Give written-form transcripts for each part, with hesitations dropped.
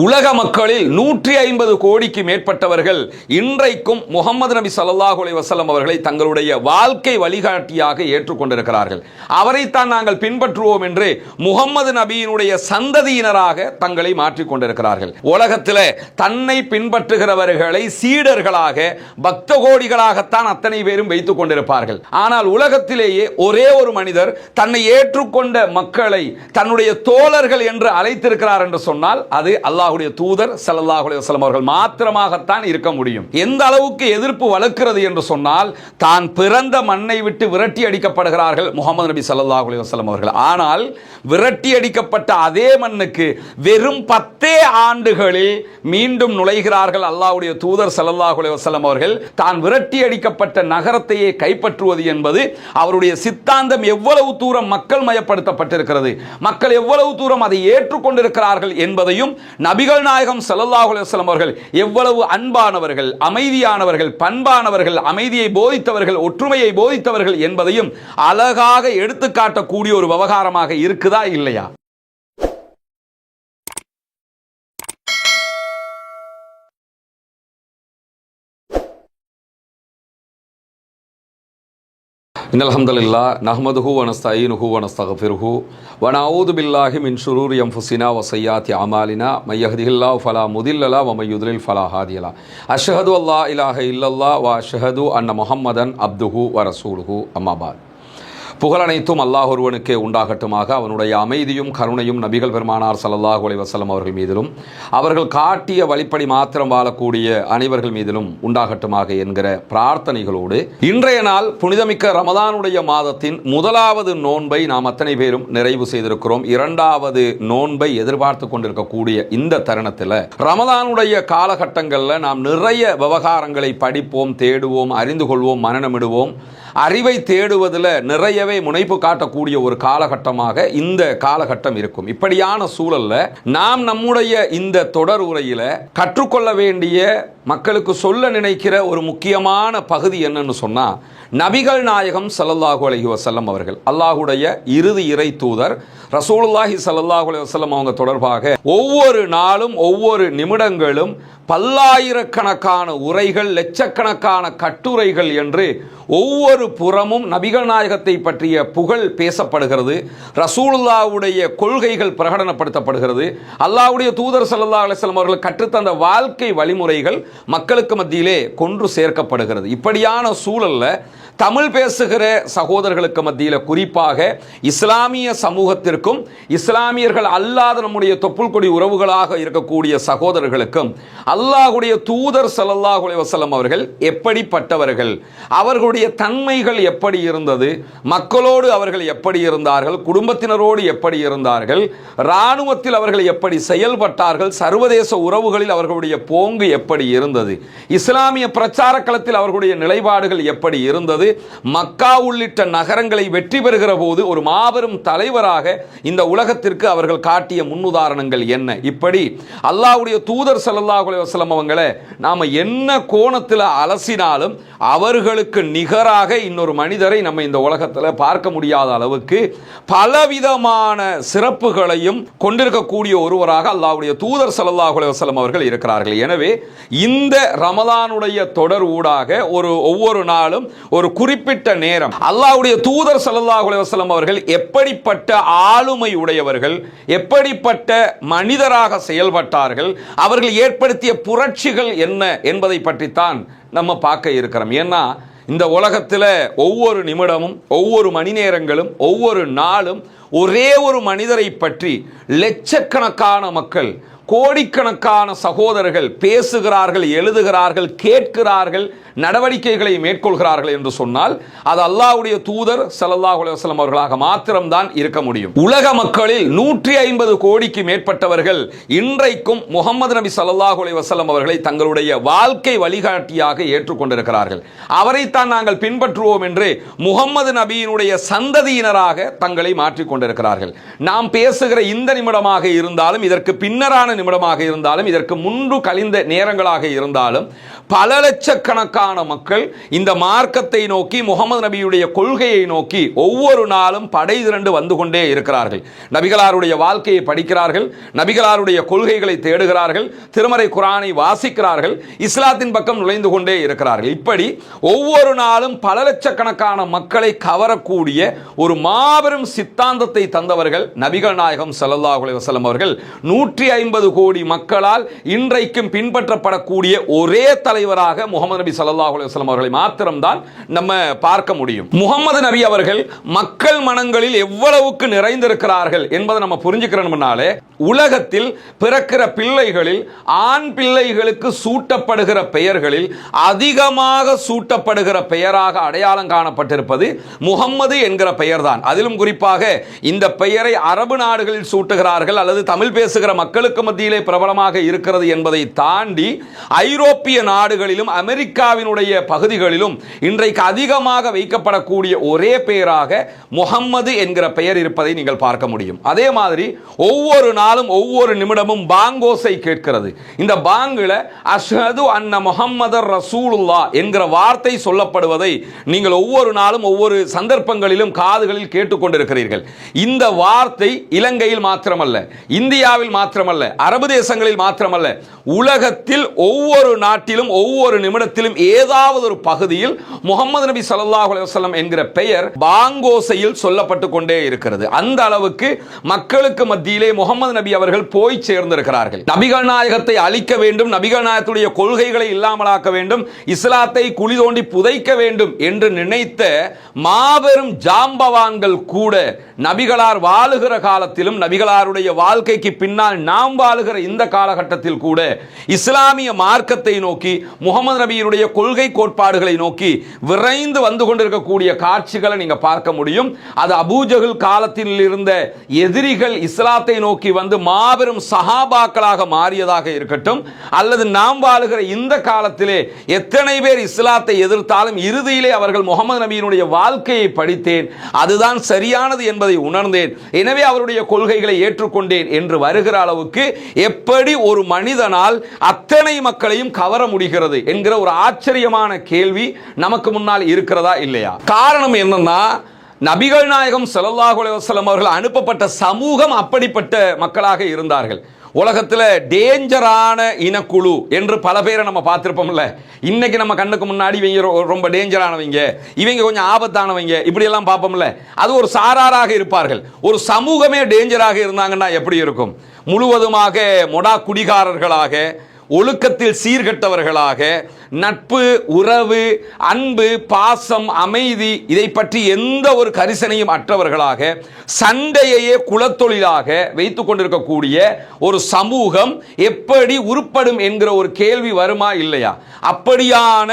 உலக மக்களில் 150 கோடிக்கு மேற்பட்டவர்கள் இன்றைக்கும் முகமது நபி ஸல்லல்லாஹு அலைஹி வஸல்லம் அவர்களை தங்களுடைய வாழ்க்கை வழிகாட்டியாக ஏற்றுக்கொண்டிருக்கிறார்கள். அவரைத்தான் நாங்கள் பின்பற்றுவோம் என்று முகமது நபியினுடைய சந்ததியினராக தங்களை மாற்றிக் கொண்டிருக்கிறார்கள். உலகத்தில் தன்னை பின்பற்றுகிறவர்களை சீடர்களாக பக்த கோடிகளாகத்தான் அத்தனை பேரும் வைத்துக் கொண்டிருப்பார்கள். ஆனால் உலகத்திலேயே ஒரே ஒரு மனிதர் தன்னை ஏற்றுக்கொண்ட மக்களை தன்னுடைய தோழர்கள் என்று அழைத்திருக்கிறார் என்று சொன்னால் அது அல்லாஹ்வுடைய தூதர் ஸல்லல்லாஹு அலைஹி வஸல்லம் அவர்கள் மாத்திரமாகத்தான் இருக்க முடியும். எந்த அளவுக்கு எதிர்ப்பு வளர்க்கிறது என்று சொன்னால் தான் பிறந்த மண்ணை விட்டு விரட்டி அடிக்கப்படுகிறார்கள் முகமது நபி ஸல்லல்லாஹு அலைஹி வஸல்லம் அவர்கள். ஆனால் விரட்டி அடிக்கப்பட்ட அதே மண்ணுக்கு வெறும் 10 ஆண்டுகளில் மீண்டும் நுழைகிறார்கள் அல்லாஹ்வுடைய தூதர் ஸல்லல்லாஹு அலைஹி வஸல்லம் அவர்கள். தான் விரட்டி அடிக்கப்பட்ட நகரத்தையே கைப்பற்றுவது என்பது அவருடைய சித்தாந்தம் எவ்வளவு தூரம் மக்கள் மயப்படுத்தப்பட்டிருக்கிறது, மக்கள் எவ்வளவு தூரம் அதை ஏற்றுக்கொண்டிருக்கிறார்கள் என்பதையும் நபிகள் நாயகம் ஸல்லல்லாஹு அலைஹி வஸல்லம் அவர்கள் எவ்வளவு அன்பானவர்கள், அமைதியானவர்கள், பண்பானவர்கள், அமைதியை போதித்தவர்கள், ஒற்றுமையை போதித்தவர்கள் என்பதையும் அழகாக எடுத்துக்காட்டக்கூடிய ஒரு விவகாரமாக இருக்குதா இல்லையா? இன்னல் ஹம்தலில்லாஹ் நஹ்மதுஹு வ நஸ்தஈனுஹு வ நஸ்தக்ஃபிருஹு வ நஊது பில்லாஹி மின் ஷுரூரி அன்ஃபுஸினா வ ஸய்யிஆத்தி அமாலினா மை யஹ்திஹில்லாஹு ஃபலா முதில்ல லஹு வ மை யுத்லில் ஃபலா ஹாதிய லஹு. அஷ்ஹது அல்லா இலாஹ இல்லல்லாஹ் வ அஷ்ஹது அன்ன முஹம்மதன் அப்துஹு வ ரசூலுஹு. அம்மா பாத். புகழ் அனைத்தும் அல்லாஹ் ஒருவனுக்கே உண்டாகட்டுமாக. அவனுடைய அமைதியும் கருணையும் நபிகள் பெருமானார் ஸல்லல்லாஹு அலைஹி வஸல்லம் அவர்கள் மீதிலும் அவர்கள் காட்டிய வழிப்படி மாத்திரம் வாழக்கூடிய அனைவர்கள் மீதிலும் உண்டாகட்டுமாக என்கிற பிரார்த்தனைகளோடு இன்றைய நாள் புனிதமிக்க ரமதானுடைய மாதத்தின் முதலாவது நோன்பை நாம் அத்தனை பேரும் நிறைவு செய்திருக்கிறோம். இரண்டாவது நோன்பை எதிர்பார்த்து கொண்டிருக்கக்கூடிய இந்த தருணத்தில் ரமதானுடைய காலகட்டங்களில் நாம் நிறைய விவகாரங்களை படிப்போம், தேடுவோம், அறிந்து கொள்வோம், மனனமிடுவோம். அறிவை தேடுவதில் நிறையவே முனைப்பு காட்டக்கூடிய ஒரு காலகட்டமாக இந்த காலகட்டம் இருக்கும். இப்படியான சூழல்ல நாம் நம்முடைய இந்த தொடர் உரையில கற்றுக்கொள்ள வேண்டிய, மக்களுக்கு சொல்ல நினைக்கிற ஒரு முக்கியமான பகுதி என்னன்னு சொன்னா, நபிகள் நாயகம் ஸல்லல்லாஹு அலைஹி வஸல்லம் அவர்கள் அல்லாஹ்வுடைய இறுதி இறை தூதர் ரசூலுல்லாஹி ஸல்லல்லாஹு அலைஹி வஸல்லம் அவங்க தொடர்பாக ஒவ்வொரு நாளும் ஒவ்வொரு நிமிடங்களும் பல்லாயிரக்கணக்கான உரைகள், லட்சக்கணக்கான கட்டுரைகள் என்று ஒவ்வொரு புறமும் நபிகள் நாயகத்தை பற்றிய புகழ் பேசப்படுகிறது. ரசூலுல்லாஹ்வுடைய கொள்கைகள் பிரகடனப்படுத்தப்படுகிறது. அல்லாஹ்வுடைய தூதர் ஸல்லல்லாஹு அலைஹி வஸல்லம் அவர்கள் கற்றுத்தந்த வாழ்க்கை வழிமுறைகள் மக்களுக்கு மத்தியிலே கொன்று சேர்க்கப்படுகிறது. இப்படியான சூழல்ல தமிழ் பேசுகிற சகோதரர்களுக்கு மத்தியில், குறிப்பாக இஸ்லாமிய சமூகத்திற்கும் இஸ்லாமியர்கள் அல்லாத நம்முடைய தொப்புள் கொடி உறவுகளாக இருக்கக்கூடிய சகோதரர்களுக்கும் அல்லாஹ்வுடைய தூதர் ஸல்லல்லாஹு அலைஹி வஸல்லம் அவர்கள் எப்படிப்பட்டவர்கள், அவர்களுடைய தன்மைகள் எப்படி இருந்தது, மக்களோடு அவர்கள் எப்படி இருந்தார்கள், குடும்பத்தினரோடு எப்படி இருந்தார்கள், இராணுவத்தில் அவர்கள் எப்படி செயல்பட்டார்கள், சர்வதேச உறவுகளில் அவர்களுடைய போங்கு எப்படி இருந்தது, இஸ்லாமிய பிரச்சார களத்தில் அவர்களுடைய நிலைப்பாடுகள் எப்படி இருந்தது, மக்கா உள்ளிட்ட நகரங்களை வெற்றி பெறுகிற போது ஒரு மாபெரும் தலைவராக இந்த உலகத்திற்கு அவர்கள் காட்டிய முன்னுதாரணங்கள் என்ன, இப்படி அல்லாஹ்வுடைய தூதர் ஸல்லல்லாஹு அலைஹி வஸல்லம் அவங்களை நாம என்ன கோணத்தில் அலசினாலும் அவர்களுக்கு நிகராக இன்னொரு மனிதரை நம்ம இந்த உலகத்தில் பார்க்க முடியாத அளவுக்கு பலவிதமான சிறப்புகளையும் கொண்டிருக்கக்கூடிய ஒருவராக அல்லாஹ்வுடைய தூதர் ஸல்லல்லாஹு அலைஹி வஸல்லம் அவர்கள் இருக்கிறார்கள். எனவே இந்த ரமலானுடைய தொடர் ஊடாக ஒவ்வொரு நாளும் ஒரு குறிப்பிட்ட நேரம் அல்லாஹ்வுடைய தூதர் ஸல்லல்லாஹு அலைஹி வஸல்லம் அவர்கள் எப்படிப்பட்ட ஆளுமை உடையவர்கள், எப்படிப்பட்ட மனிதராக செயல்பட்டார்கள், அவர்கள் ஏற்படுத்திய புரட்சிகள் என்ன என்பதை பற்றித்தான் நம்ம பார்க்க இருக்கிறோம். ஏன்னா இந்த உலகத்தில் ஒவ்வொரு நிமிடமும், ஒவ்வொரு மணி நேரங்களும், ஒவ்வொரு நாளும் ஒரே ஒரு மனிதரை பற்றி லட்சக்கணக்கான மக்கள், கோடிக்கணக்கான சகோதரர்கள் பேசுகிறார்கள், எழுதுகிறார்கள், கேட்கிறார்கள், நடவடிக்கைகளை மேற்கொள்கிறார்கள் என்று சொன்னால் அது அல்லாஹ்வுடைய தூதர் ஸல்லல்லாஹு அலைஹி வஸல்லம் அவர்களாக மாத்திரம்தான் இருக்க முடியும். உலக மக்களில் 150 கோடிக்கு மேற்பட்டவர்கள் இன்றைக்கும் முகமது நபி ஸல்லல்லாஹு அலைஹி வஸல்லம் அவர்களை தங்களுடைய வாழ்க்கை வழிகாட்டியாக ஏற்றுக்கொண்டிருக்கிறார்கள். அவரைத்தான் நாங்கள் பின்பற்றுவோம் என்று முகமது நபியினுடைய சந்ததியினராக தங்களை மாற்றிக் கொண்டிருக்கிறார்கள். நாம் பேசுகிற இந்த நிமிடமாக இருந்தாலும் இதற்கு பின்னரான நிமிடமாக இருந்தாலும் இதற்கு முன்பு கழிந்த நேரங்களாக இருந்தாலும் பல லட்சக்கணக்கான மக்கள் இந்த மார்க்கத்தை நோக்கி முகமது நபியுடைய கொள்கையை நோக்கி ஒவ்வொரு நாளும் படை திரண்டு வந்து கொண்டே இருக்கிறார்கள். நபிகளாருடைய வாழ்க்கையை படிக்கிறார்கள், நபிகளாருடைய கொள்கைகளை தேடுகிறார்கள், திருமறை குர்ஆனை வாசிக்கிறார்கள், இஸ்லாத்தின் பக்கம் நுழைந்து கொண்டே இருக்கிறார்கள். இப்படி ஒவ்வொரு நாளும் பல லட்சக்கணக்கான மக்களை கவரக்கூடிய ஒரு மாபெரும் சித்தாந்தத்தை தந்தவர்கள் நபிகள் நாயகம் ஸல்லல்லாஹு அலைஹி வஸல்லம் அவர்கள். 150 கோடி மக்களால் இன்றைக்கும் பின்பற்றப்படக்கூடிய ஒரே தலைவராக முகமது நபி ஸல்லல்லாஹு அலைஹி வஸல்லம் அவர்களை மாத்திரம்தான் நம்ம பார்க்க முடியும். முகமது நபி அவர்கள் மக்கள் மனங்களில் எவ்வளவுக்கு நிறைந்திருக்கிறார்கள் என்பதை நம்ம புரிஞ்சுக்கிறோம்னாலே, உலகத்தில் பிறக்கிற பிள்ளைகளில் ஆண் பிள்ளைகளுக்கு சூட்டப்படுகிற பெயர்களில் அதிகமாக சூட்டப்படுகிற பெயராக அடையாளம் காணப்பட்டிருப்பது முகம்மது என்கிற பெயர்தான். அதிலும் குறிப்பாக இந்த பெயரை அரபு நாடுகளில் சூட்டுகிறார்கள் அல்லது தமிழ் பேசுகிற மக்களுக்கு மத்தியிலே பிரபலமாக இருக்கிறது என்பதை தாண்டி ஐரோப்பிய நாடுகளிலும் அமெரிக்காவினுடைய பகுதிகளிலும் இன்றைக்கு அதிகமாக வைக்கப்படக்கூடிய ஒரே பெயராக முகம்மது என்கிற பெயர் இருப்பதை நீங்கள் பார்க்க முடியும். அதே மாதிரி ஒவ்வொரு நாளும் ஒவ்வொரு நிமிடமும் பாங்கோசை கேட்கிறது. இந்த பாங்குல அஷ்ஹது அன்ன முஹம்மதர் ரசூலுல்லாஹ் என்கிற வார்த்தை சொல்லப்படுவதை நீங்கள் ஒவ்வொரு நாளும் ஒவ்வொரு சந்தர்ப்பங்களிலும் காதுகளில் கேட்டுக்கொண்டிருக்கிறீர்கள். இந்த வார்த்தை இலங்கையில் மாத்திரமல்ல, இந்தியாவில் மாத்திரமல்ல, அரபு தேசங்களில் மாத்திரமல்ல, உலகத்தில் ஒவ்வொரு நாட்டிலும் ஒவ்வொரு நிமிடத்திலும் ஏதாவது ஒரு பகுதியில் முகமது நபி ஸல்லல்லாஹு அலைஹி வஸல்லம் என்கிற பெயர் பாங்கோசையில் சொல்லப்பட்டு கொண்டே இருக்கிறது. அந்த அளவுக்கு மக்களுக்கு மத்தியிலே முகமது நபி அவர்கள் போய் சேர்ந்திருக்கிறார்கள். நபிகள் நாயகத்தை அழிக்க வேண்டும், நபிகள் நாயகத்துடைய கொள்கைகளை இல்லாமலாக்க வேண்டும், இஸ்லாத்தை குழி தோண்டி புதைக்க வேண்டும் என்று நினைத்த மாபெரும் ஜாம்பவான்கள் கூட நபிகளார் வாழுகிற காலத்திலும் நபிகளாருடைய வாழ்க்கைக்கு பின்னால் நாம் வாழுகிற இந்த காலகட்டத்தில் கூட இஸ்லாமிய மார்க்கத்தை நோக்கி முகமது நபியினுடைய கொள்கை கோட்பாடுகளை நோக்கி விரைந்து வந்து கொண்டிருக்கக்கூடிய காட்சிகளை நீங்க பார்க்க முடியும். அது அபூஜஹல் காலத்தில் இருந்த எதிரிகள் இஸ்லாத்தை நோக்கி வந்து மாபெரும் சஹாபாக்களாக மாறியதாக இருக்கட்டும், அல்லது நாம் வாழுகிற இந்த காலத்திலே எத்தனை பேர் இஸ்லாத்தை எதிர்த்தாலும் இறுதியிலே அவர்கள் முகமது நபியினுடைய வாழ்க்கையை படித்தேன், அதுதான் சரியானது என்பதை உணர்ந்தேன், எனவே அவருடைய கொள்கைகளை ஏற்றுக்கொண்டேன் என்று வருகிற அளவுக்கு எப்படி ஒரு மனிதனால் அத்தனை மக்களையும் கவர முடிகிறது என்கிற ஒரு ஆச்சரியமான கேள்வி நமக்கு முன்னால் இருக்கிறதா இல்லையா? காரணம் என்னன்னா, நபிகள் நாயகம் ஸல்லல்லாஹு அலைஹி வஸல்லம் அவர்கள் அனுப்பப்பட்ட சமூகம் அப்படிப்பட்ட மக்களாக இருந்தார்கள். உலகத்தில் டேஞ்சரான இனக்குழு என்று பல பேரை நம்ம பார்த்திருப்போம்ல. இன்னைக்கு நம்ம கண்ணுக்கு முன்னாடி இவங்க ரொம்ப டேஞ்சரானவங்க, இவங்க கொஞ்சம் ஆபத்தானவங்க, இப்படி எல்லாம் பார்ப்போம்ல. அது ஒரு சாராராக இருப்பார்கள். ஒரு சமூகமே டேஞ்சராக இருந்தாங்கன்னா எப்படி இருக்கும்? முழுவதுமாக மொடா குடிகாரர்களாக, ஒழுக்கத்தில் சீர்கெட்டவர்களாக, நட்பு, உறவு, அன்பு, பாசம், அமைதி இதை பற்றி எந்த ஒரு கரிசனையும் அற்றவர்களாக, சண்டையையே குலத்தொழிலாக வைத்துக் கொண்டிருக்கக்கூடிய ஒரு சமூகம் எப்படி உருப்படும் என்கிற ஒரு கேள்வி வருமா இல்லையா? அப்படியான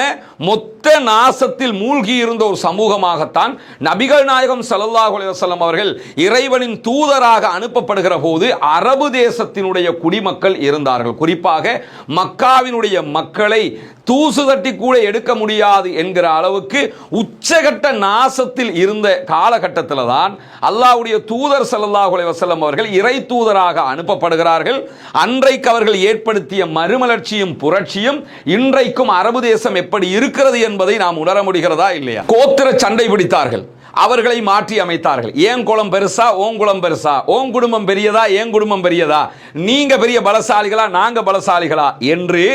மொத்த நாசத்தில் மூழ்கி இருந்த ஒரு சமூகமாகத்தான் நபிகள் நாயகம் ஸல்லல்லாஹு அலைஹி வஸல்லம் அவர்கள் இறைவனின் தூதராக அனுப்பப்படுகிற போது அரபு தேசத்தினுடைய குடிமக்கள் இருந்தார்கள். குறிப்பாக மக்காவினுடைய மக்களை தூசு தட்டி கூட எடுக்க முடியாது என்கிற அளவுக்கு உச்சகட்ட நாசத்தில் இருந்த காலகட்டத்தில் தான் அல்லாஹ்வுடைய தூதர் ஸல்லல்லாஹு அலைஹி வஸல்லம் அவர்கள் இறை தூதராக அனுப்பப்படுகிறார்கள். அன்றைக்கு அவர்கள் ஏற்படுத்திய மறுமலர்ச்சியும் புரட்சியும் இன்றைக்கும் அரபு தேசம் எப்படி இருக்கிறது என்பதை நாம் உணர முடிகிறதா இல்லையா? கோத்திர சண்டை பிடித்தார்கள், அவர்களை மாற்றி அமைத்தார்கள். ஏன் குலம் பெருசா, ஓன் குலம் பெருசா, ஓன் குடும்பம் பெரியதா, ஏன் குடும்பம் பெரியதா, நீங்க பெரிய பலசாலிகளா, நாங்க பலசாலிகளா என்று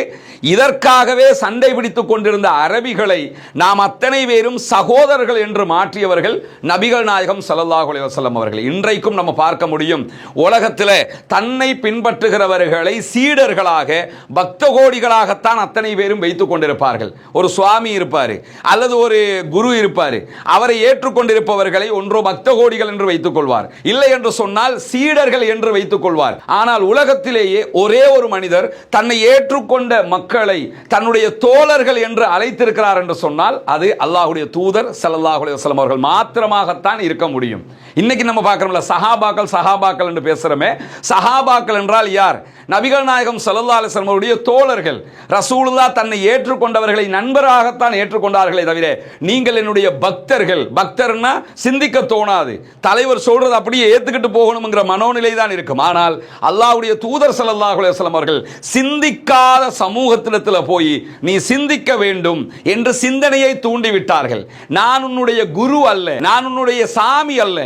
இதற்காகவே சண்டை பிடித்துக் கொண்டிருந்த அரபிகளை நாம் அத்தனை பேரும் சகோதரர்கள் என்று மாற்றியவர்கள் நபிகள் நாயகம் ஸல்லல்லாஹு அலைஹி வஸல்லம் அவர்கள். இன்றைக்கும் நம்ம பார்க்க முடியும், உலகத்தில் தன்னை பின்பற்றுகிறவர்களை சீடர்களாக, பக்த கோடிகளாகத்தான் அத்தனை பேரும் வைத்துக் கொண்டிருப்பார்கள். ஒரு சுவாமி இருப்பார் அல்லது ஒரு குரு இருப்பார், அவரை ஏற்றுக்கொண்டிருப்பவர்களை ஒன்றோ பக்த கோடிகள் என்று வைத்துக் கொள்வார், இல்லை என்று சொன்னால் சீடர்கள் என்று வைத்துக் கொள்வார். ஆனால் உலகத்திலேயே ஒரே ஒரு மனிதர் தன்னை ஏற்றுக்கொண்ட மக்களை தன்னுடைய தோழர்கள் என்று அழைத்திருக்கிறார் என்று சொன்னால் அது அல்லாஹ்வுடைய தூதர் ஸல்லல்லாஹு அலைஹி வஸல்லம் அவர்கள் மாத்திரமாகத்தான் இருக்க முடியும். இன்னைக்கு நம்ம பார்க்கிறோம்ல, சஹாபாக்கள் சஹாபாக்கள் என்று பேசுறோமே, சஹாபாக்கள் என்றால் யார்? நபிகள் நாயகம் ஸல்லல்லாஹு அலைஹி வஸல்லம் அவருடைய தோழர்கள். ரசூலுல்லாஹ் தன்னை ஏற்றுக்கொண்டவர்களை நண்பராகத்தான் ஏற்றுக்கொண்டார்களே தவிர நீங்கள் என்னுடைய பக்தர்கள். பக்தர்னா சிந்திக்க தோணாது, தலைவர் சொல்றது அப்படியே ஏத்துக்கிட்டு போகணும்ங்கிற மனோநிலை தான் இருக்கும். ஆனால் அல்லாஹ்வுடைய தூதர் ஸல்லல்லாஹு அலைஹி வஸல்லம் அவர்கள் சிந்திக்காத சமூகத்திடத்தில் போய் நீ சிந்திக்க வேண்டும் என்று சிந்தனையை தூண்டிவிட்டார்கள். நான் உன்னுடைய குரு அல்ல, நான் உன்னுடைய சாமி அல்ல,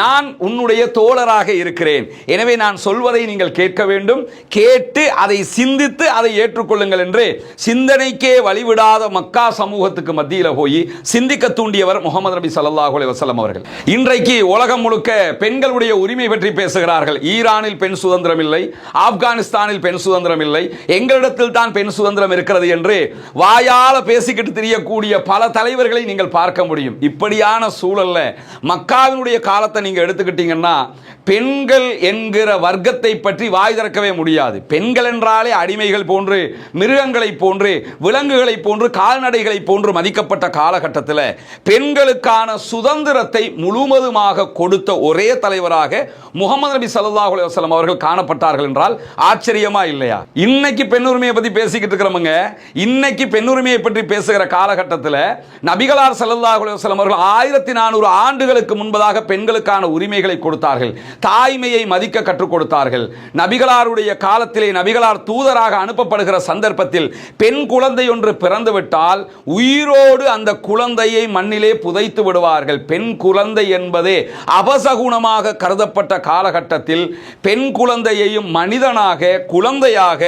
நான் உன்னுடைய தோழராக இருக்கிறேன். எனவே நான் சொல்வதை நீங்கள் கேட்க வேண்டும், கேட்டு அதை சிந்தித்து அதை ஏற்றுக்கொள்ளுங்கள் என்று சிந்தனைக்கே வழிவிடாத மக்கா சமூகத்துக்கு மத்தியில் போய் சிந்திக்க தூண்டியவர் முஹம்மது நபி ஸல்லல்லாஹு அலைஹி வஸல்லம் அவர்கள். இன்றைக்கு உலகம் முழுக்க பெண்களுடைய உரிமை பற்றி பேசுகிறார்கள். ஈரானில் பெண் சுதந்திரம் இல்லை, ஆப்கானிஸ்தானில் பெண் சுதந்திரம் இல்லை, எங்களிடத்தில் தான் பெண் சுதந்திரம் இருக்கிறது என்று வாயால பேசிக்கிட்டு தெரியக்கூடிய பல தலைவர்களை நீங்கள் பார்க்க முடியும். இப்படியான சூழல்ல மக்காவினுடைய காலத்தை நீங்க எடுத்துக்கிட்டீங்கன்னா பெண்கள் என்கிற வர்க்கத்தை பற்றி வாய் திறக்கவே முடியாது. பெண்கள் என்றாலே அடிமைகள் போன்று, மிருகங்களை போன்று, விலங்குகளை போன்று, கால்நடைகளை போன்று மதிக்கப்பட்ட காலகட்டத்தில் பெண்களுக்கான சுதந்திரத்தை முழுவதுமாக கொடுத்த ஒரே தலைவராக முஹம்மது நபி ஸல்லல்லாஹு அலைஹி வஸல்லம் அவர்கள் காணப்பட்டார்கள் என்றால் ஆச்சரியமா இல்லையா? இன்னைக்கு பெண்ணுரிமையை பற்றி பேசிக்கிட்டு இருக்கிறவங்க, இன்னைக்கு பெண்ணுரிமையை பற்றி பேசுகிற காலகட்டத்தில் நபிகளார் ஸல்லல்லாஹு அலைஹி வஸல்லம் அவர்கள் 1400 ஆண்டுகளுக்கு முன்பதாக பெண்களுக்கான உரிமைகளை கொடுத்தார்கள், தாய்மையை மதிக்க கற்றுக் கொடுத்தார்கள். நபிகளாருடைய காலத்திலே நபிகளார் தூதராக அனுப்பப்படுகிற சந்தர்ப்பத்தில் பெண் குழந்தை ஒன்று பிறந்துவிட்டால் உயிரோடு அந்த குழந்தையை மண்ணிலே புதைத்து விடுவார்கள். பெண் குழந்தை என்பதே அபசகுணமாக கருதப்பட்ட காலகட்டத்தில் பெண் குழந்தையையும் மனிதனாக, குழந்தையாக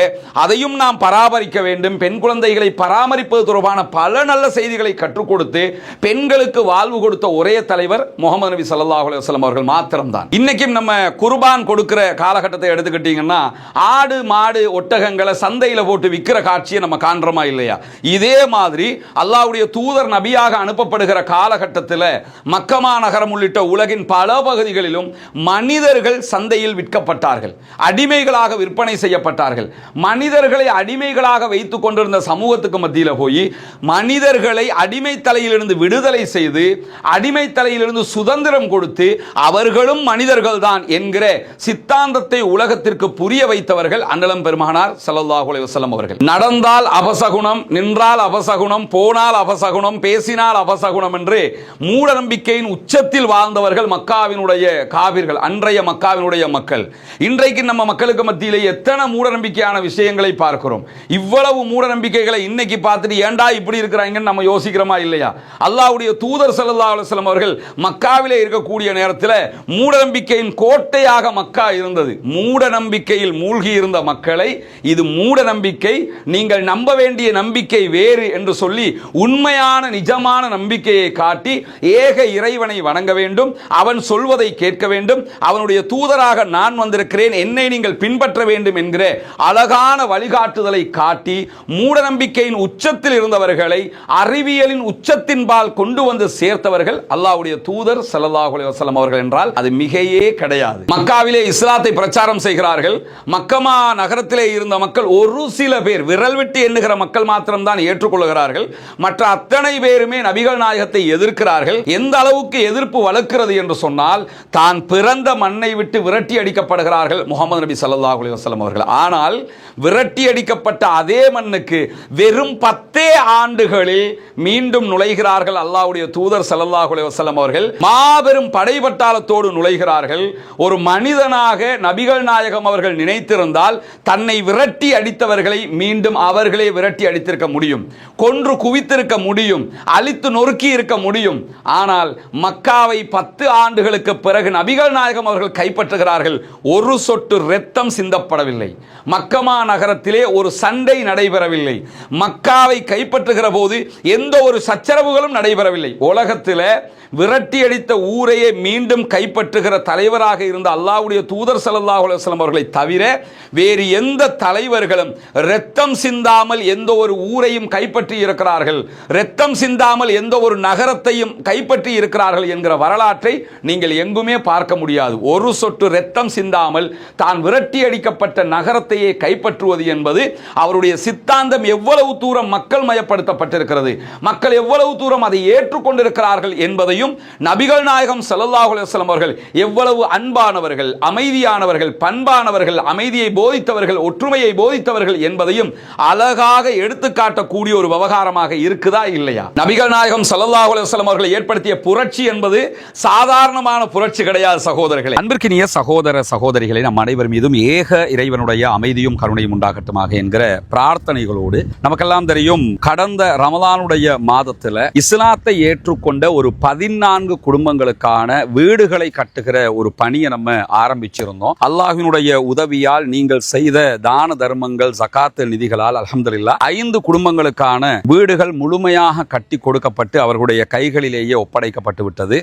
அதையும் நாம் பராமரிக்க வேண்டும், பெண் குழந்தைகளை பராமரிப்பது தொடர்பான பல நல்ல செய்திகளை கற்றுக் கொடுத்து பெண்களுக்கு வாழ்வு கொடுத்த ஒரே தலைவர் முஹம்மது நபி ஸல்லல்லாஹு அலைஹி வஸல்லம் அவர்கள் மாத்திரம்தான். இன்னைக்கும் நம்ம குர்பான் கொடுக்கிற காலகட்டத்தை எடுத்துக்கிட்டீங்கன்னா ஆடு மாடு ஒட்டகங்களை சந்தையில் போட்டு விற்கிற காட்சியை நம்ம காண்றோமா இல்லையா? இதே மாதிரி அல்லாஹ்வுடைய தூதர் நபியாக அனுப்பப்படுகிற காலகட்டத்தில் மக்கமா நகரம் உள்ளிட்ட உலகின் பல பகுதிகளிலும் மனிதர்கள் சந்தையில் விற்கப்பட்டார்கள், அடிமைகளாக விற்பனை செய்யப்பட்டார்கள். மனிதர்களை அடிமைகளாக வைத்துக் கொண்டிருந்த சமூகத்துக்கு மத்தியில் போய் மனிதர்களை அடிமை தலையிலிருந்து விடுதலை செய்து அடிமை தலையிலிருந்து சுதந்திரம் கொடுத்து அவர்களும் மனிதர்கள் தான் என்கிற சித்தாந்தத்தை உலகத்திற்கு புரிய வைத்தவர்கள் அண்ணலம் பெருமானார் ஸல்லல்லாஹு அலைஹி வஸல்லம் அவர்கள். நடந்தால் அபசகுணம், நின்றால் அபசகுணம், போனால் அபசகுணம், பேசினால் அபசகுணம் என்று மூட நம்பிக்கையின் உச்சத்தில் வாழ்ந்தவர்கள் மக்காவினுடைய காபிர்கள், அன்றைய மக்காவினுடைய மக்கள். இன்றைக்கு நம்ம மக்களுக்கு மத்தியிலே எத்தனை மூட நம்பிக்கையான விஷயங்களை பார்க்கிறோம். இவ்வளவு மூட நம்பிக்கைகளை இன்னைக்கு பார்த்துட்டு ஏண்டா இப்படி இருக்கிறாங்கன்னு நம்ம யோசிக்கிறோமா இல்லையா? அல்லாஹ்வுடைய தூதர் ஸல்லல்லாஹு அலைஹி வஸல்லம் அவர்கள் மக்காவிலே இருக்கக்கூடிய நேரத்தில் மூட நம்பிக்கையின் கோட்டையாக மக்கா இருந்தது. மூட நம்பிக்கையில் மூழ்கி இருந்த மக்களை இது மூட நம்பிக்கை, நீங்கள் நம்ப வேண்டிய நம்பிக்கை வேறு என்று சொல்லி உண்மையான நிஜமான நம்பிக்கையை காட்டி ஏக இறைவனை வணங்க வேண்டும், அவன் சொல்வதை கேட்க வேண்டும், அவனுடைய தூதராக நான் வந்திருக்கிறேன், என்னை நீங்கள் பின்பற்ற வேண்டும் என்கிற அழகான வழிகாட்டுதலை காட்டி மூட நம்பிக்கையின் உச்சத்தில் இருந்தவர்களை அறிவியலின் உச்சத்தின்பால் கொண்டு வந்து சேர்த்தவர்கள் அல்லாஹ்வுடைய தூதர் ஸல்லல்லாஹு அலைஹி வஸல்லம் அவர்கள் என்றால் அது மிகையே கிடையாது. மக்காவிலே இஸ்லாத்தை பிரச்சாரம் செய்கிறார்கள். மக்கமா நகரத்திலே இருந்த மக்கள் ஒரு சில பேர், விரல் விட்டு எண்ணுகிற மக்கள் மாத்திரம்தான் ஏற்றுக்கொள்கிறார்கள். மற்ற அத்தனை பேருமே நபிகள் நாயகத்தை எதிர்க்கிறார்கள். எந்த அளவுக்கு எதிர்ப்பு வளர்க்கிறது என்று சொன்னால் தான் பிறந்த மண்ணை விட்டு விரட்டி அடிக்கப்படுகிறார்கள் முஹம்மது நபி ஸல்லல்லாஹு அலைஹி வஸல்லம் அவர்கள். ஆனால் விரட்டி அடிக்கப்பட்ட அதே மண்ணுக்கு வெறும் 10 ஆண்டுகளில் மீண்டும் நுழைகிறார்கள் அல்லாஹ்வுடைய தூதர் ஸல்லல்லாஹு அலைஹி வஸல்லம் அவர்கள். மாபெரும் படைபட்டாளத்தோடு நுழைகிறார்கள். ஒரு மனிதனாக நபிகள் நாயகம் அவர்கள் நினைத்திருந்தால் தன்னை விரட்டி அடித்தவர்களை மீண்டும் அவர்களே விரட்டி அடித்திருக்க முடியும், கொன்று குவித்திருக்க முடியும், அழித்து நொறுக்கி இருக்க முடியும். ஆனால் மக்காவை 10 ஆண்டுகளுக்கு பிறகு நபிகள் நாயகம் அவர்கள் கைப்பற்றுகிறார்கள். ஒரு சொட்டு இரத்தம் சிந்தப்படவில்லை. மக்கமா நகரத்திலே ஒரு சண்டை நடைபெறவில்லை. மக்காவை கைப்பற்றுகிற போது எந்த ஒரு சச்சரவுகளும் நடைபெறவில்லை. உலகத்தில் விரட்டி அடித்த ஊரையே மீண்டும் கைப்பற்றுகிற தலைவராக இருந்த அல்லாஹ்வுடைய தூதர் ஸல்லல்லாஹு அலைஹி வஸல்லம் அவர்களை தவிர வேறு எந்த தலைவர்களும் இரத்தம் சிந்தாமல் எந்த ஒரு ஊரையும் கைப்பற்றி இருக்கிறார்கள், இரத்தம் சிந்தாமல் எந்த ஒரு நகரத்தையும் கைப்பற்றி இருக்கிறார்கள் என்கிற வரலாற்றை நீங்கள் எங்குமே பார்க்க முடியாது. ஒரு சொட்டு இரத்தம் சிந்தாமல் தான் விரட்டி அடிக்கப்பட்ட நகரத்தையே கைப்பற்றுவது என்பது அவருடைய சித்தாந்தம் எவ்வளவு தூரம் மக்கள் மயப்படுத்தப்பட்டிருக்கிறது, மக்கள் எவ்வளவு தூரம் அதை ஏற்றுக்கொண்டிருக்கிறார்கள் என்பதையும் நபிகள் நாயகம் ஸல்லல்லாஹு அலைஹி வஸல்லம் அவர்கள் எவ்வளவு அன்பானவர்கள், அமைதியானவர்கள், பண்பானவர்கள், அமைதியை அமைதியை போதித்தவர்கள், ஒற்றுமையை போதித்தவர்கள் என்பதையும் அழகாக எடுத்துக்காட்டக்கூடிய ஒரு விவகாரமாக இருக்குதா இல்லையா? நபிகள் நாயகம் ஸல்லல்லாஹு அலைஹி வஸல்லம் அவர்கள் ஏற்படுத்திய புரட்சி என்பது சாதாரணமான புரட்சி கிடையாது சகோதரர்களே. அன்பிற்கினிய சகோதர சகோதரிகளை நம் அனைவர் மீதும் ஏக இறைவனுடைய அமைதியும் கருணையும் உண்டாகட்டுமாக என்கிற பிரார்த்தனைகளோடு, நமக்கெல்லாம் தெரியும் கடந்த ரமலானுடைய மாதத்தில் இஸ்லாத்தை ஏற்றுக்கொண்ட ஒரு 14 குடும்பங்களுக்கான வீடுகளை கட்டுகிற ஒரு பணியை நம்ம ஆரம்பிச்சிருந்தோம். அல்லாஹ்வினுடைய உதவியால் நீங்கள் செய்த தான தர்மங்கள், ஜகாத் நிதிகளால் அல்ஹம்துலில்லாஹ் 5 குடும்பங்களுக்கான வீடுகள் முழுமையாக கட்டி கொடுக்கப்பட்டு அவர்களுடைய கைகளிலேயே ஒப்படைக்கப்பட்டு விட்டது.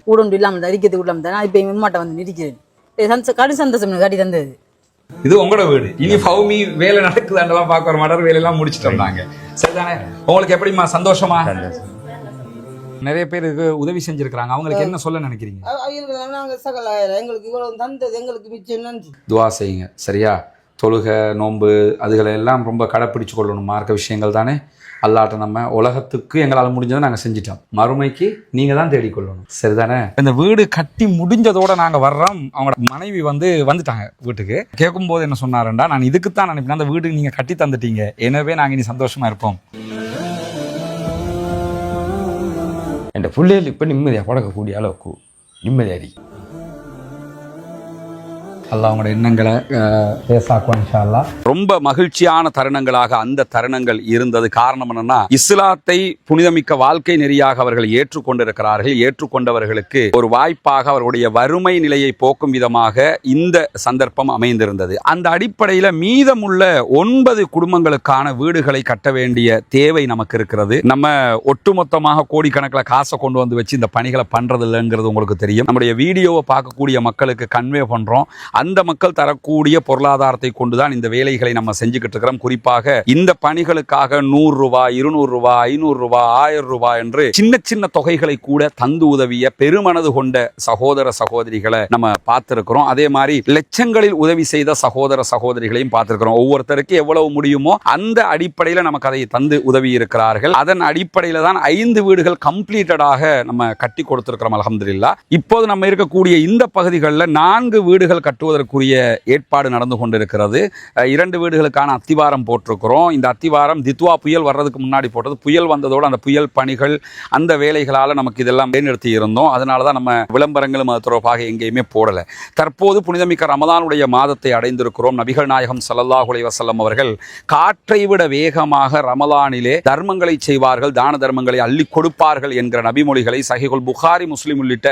இது உங்களோட வீடு. இனி ஃபௌமி வேலை நடக்குதாண்டெல்லாம் பார்க்க மடர் வேலையெல்லாம் முடிச்சுட்டு வந்தாங்க. சரிதானே? உங்களுக்கு எப்படிமா சந்தோஷமா? நிறைய பேருக்கு உதவி செஞ்சிருக்காங்க. அவங்களுக்கு என்ன சொல்ல நினைக்கிறீங்க? துவா செய்யுங்க. சரியா? தொழுகை, நோன்பு அதுகளை எல்லாம் ரொம்ப கடைப்பிடிச்சு கொள்ளணும். மார்க்க விஷயங்கள் தானே. அல்லாட்ட நம்ம உலகத்துக்கு எங்களால் முடிஞ்சதை நாங்கள் செஞ்சிட்டோம். மறுமைக்கு நீங்கள் தான் தேடிக்கொள்ளணும். சரிதானே? இந்த வீடு கட்டி முடிஞ்சதோட நாங்கள் வர்றோம். அவங்களோட மனைவி வந்துட்டாங்க வீட்டுக்கு. கேட்கும்போது என்ன சொன்னாருண்டா, நான் இதுக்குத்தான் நினைப்பேன், அந்த வீடு நீங்கள் கட்டி தந்துட்டீங்க, எனவே நாங்கள் இனி சந்தோஷமா இருப்போம். என் பிள்ளைகள் இப்போ நிம்மதியாக பழக்கக்கூடிய அளவுக்கு நிம்மதியாரி அல்லாஹ் உங்களோட எண்ணங்களை பேசாக்குவான் இன்ஷா அல்லாஹ். ரொம்ப மகிழ்ச்சியான தருணங்களாக அந்த தருணங்கள் இருந்தது. காரணம் என்னன்னா, இஸ்லாத்தை புனிதமிக்க வாழ்க்கை நெறியாக அவர்கள் ஏற்றுக்கொண்டிருக்கிறார்கள். ஏற்றுக்கொண்டவர்களுக்கு ஒரு வாய்ப்பாக அவர்களுடைய வறுமை நிலையை போக்கும் விதமாக இந்த சந்தர்ப்பம் அமைந்திருந்தது. அந்த அடிப்படையில் மீதமுள்ள 9 குடும்பங்களுக்கான வீடுகளை கட்ட வேண்டிய தேவை நமக்கு இருக்கிறது. நம்ம ஒட்டுமொத்தமாக கோடிக்கணக்கில் காசை கொண்டு வந்து வச்சு இந்த பணிகளை பண்றது இல்லைங்கிறது உங்களுக்கு தெரியும். நம்முடைய வீடியோவை பார்க்கக்கூடிய மக்களுக்கு கன்வே பண்றோம். அந்த மக்கள் தரக்கூடிய பொருளாதாரத்தை கொண்டுதான் இந்த வேலைகளை நம்ம செஞ்சுக்கிட்டு இருக்கிறோம். குறிப்பாக இந்த பணிகளுக்காக 100 ரூபாய், 200 ரூபாய், 500 ரூபாய், 1000 ரூபாய் என்று சின்ன சின்ன தொகைகளை கூட தந்து உதவிய பெருமனது கொண்ட சகோதர சகோதரிகளை நம்ம பார்த்திருக்கிறோம். அதே மாதிரி லட்சங்களில் உதவி செய்த சகோதர சகோதரிகளையும் பார்த்திருக்கிறோம். ஒவ்வொருத்தருக்கு எவ்வளவு முடியுமோ அந்த அடிப்படையில் நமக்கு அதை தந்து உதவி இருக்கிறார்கள். அதன் அடிப்படையில் தான் 5 வீடுகள் கம்ப்ளீட்டடாக நம்ம கட்டி கொடுத்திருக்கிறோம் அல்ஹம்துலில்லாஹ். இப்போது நம்ம இருக்கக்கூடிய இந்த பகுதிகளில் 4 வீடுகள் கட்டுவதற்குரிய ஏற்பாடு நடந்து கொண்டிருக்கிறது. 2 வீடுகளுக்கான அத்திவாரம் போட்டிருக்கிறோம். இந்த அத்திவாரம் தித்வா புயல் வர்றதுக்கு முன்னாடி போட்டது. புயல் வந்ததோடு அந்த புயல் பணிகள், அந்த வேலைகளால் நமக்கு இதெல்லாம் நிறுத்தி இருந்தோம். அதனால தான் நம்ம விளம்பரங்களும் அது தொடர்பாக எங்கேயுமே போடலை. தற்போது புனிதமிக்க ரமலானுடைய மாதத்தை அடைந்திருக்கிறோம். நபிகள் நாயகம் ஸல்லல்லாஹு அலைஹி வஸல்லம் அவர்கள் காற்றை விட வேகமாக ரமலானிலே தர்மங்களை செய்வார்கள், தான தர்மங்களை அள்ளி கொடுப்பார்கள் என்கிற நபிமொழிகளை சஹீஹுல் புகாரி, முஸ்லிம் உள்ளிட்ட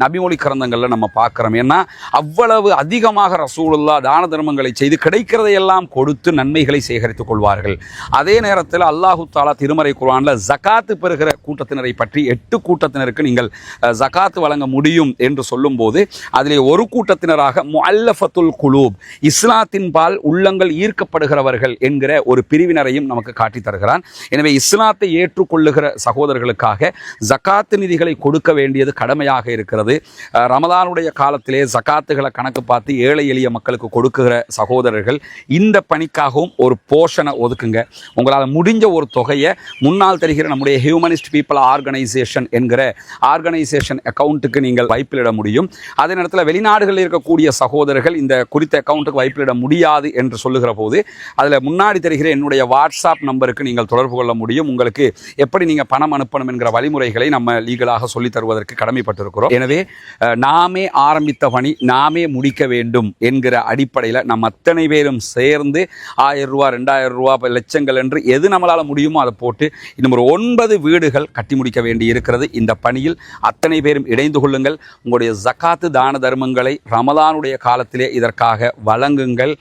நபிமொழி கிரந்தங்களில் நம்ம பார்க்கிறோம். ஏன்னா அவ்வளவு அதிகமாக ரசூலுல்லாஹ் தான தர்மங்களை செய்து கிடைக்கிறதையெல்லாம் கொடுத்து நன்மைகளை சேகரித்துக் கொள்வார்கள். அதே நேரத்தில் அல்லாஹு தஆலா திருமறை குர்ஆன்ல ஜகாத்து பெறுகிற கூட்டத்தினரை பற்றி 8 கூட்டத்தினருக்கு நீங்கள் ஜகாத்து வழங்க முடியும் என்று சொல்லும் போது அதிலே ஒரு கூட்டத்தினராக முஅல்லஃபத்துல் குலூப், இஸ்லாத்தின் பால் உள்ளங்கள் ஈர்க்கப்படுகிறவர்கள் என்கிற ஒரு பிரிவினரையும் நமக்கு காட்டி தருகிறான். எனவே இஸ்லாத்தை ஏற்றுக்கொள்ளுகிற சகோதரர்களுக்காக ஜகாத்து நிதிகளை கொடுக்க வேண்டியது கடமையாக இருக்கிறது. ரமலானுடைய காலத்திலே ஜகாத்துகளை கணக்கு பார்த்து ஏழை எளிய மக்களுக்கு கொடுக்குகிற சகோதரர்கள் இந்த பணிக்காகவும் ஒரு போர்ஷனை ஒதுக்குங்க. உங்களால் முடிஞ்ச ஒரு தொகையை முன்னால் தெரிகிற நம்முடைய ஹியூமனிஸ்ட் பீப்புள் ஆர்கனைசேஷன் என்கிற ஆர்கனைசேஷன் அக்கௌண்ட்டுக்கு நீங்கள் வைப்பிலிட முடியும். அதே நேரத்தில் வெளிநாடுகளில் இருக்கக்கூடிய சகோதரர்கள் இந்த குறித்த அக்கௌண்ட்டுக்கு வைப்பிலிட முடியாது என்று சொல்லுகிற போது அதில் முன்னாடி தெரிகிற என்னுடைய வாட்ஸ்அப் நம்பருக்கு நீங்கள் தொடர்பு கொள்ள முடியும். உங்களுக்கு எப்படி நீங்கள் பணம் அனுப்பணும் என்கிற வழிமுறைகளை நம்ம லீகலாக சொல்லித் தருவதற்கு கடமைப்பட்டிருக்கிறோம். எனவே நாமே ஆரம்பித்த பணி நாமே முடிக்க வேண்டும் என்கிற அடிப்படையில் நம்ம அத்தனை பேரும் சேர்ந்து 1000 ரூபாய், 2000 ரூபாய், லட்சங்கள் என்று எது நம்மளால் முடியுமோ அதை போட்டு இன்னும் ஒரு 9 வீடுகள் கட்டி முடிக்க வேண்டி இருக்கிறது. இந்த பணியில் அத்தனை பேரும் இணைந்து கொள்ளுங்கள். உங்களுடைய ஜகாத்து தான தர்மங்களை ரமலானுடைய காலத்திலே இதற்காக வழங்குங்கள்.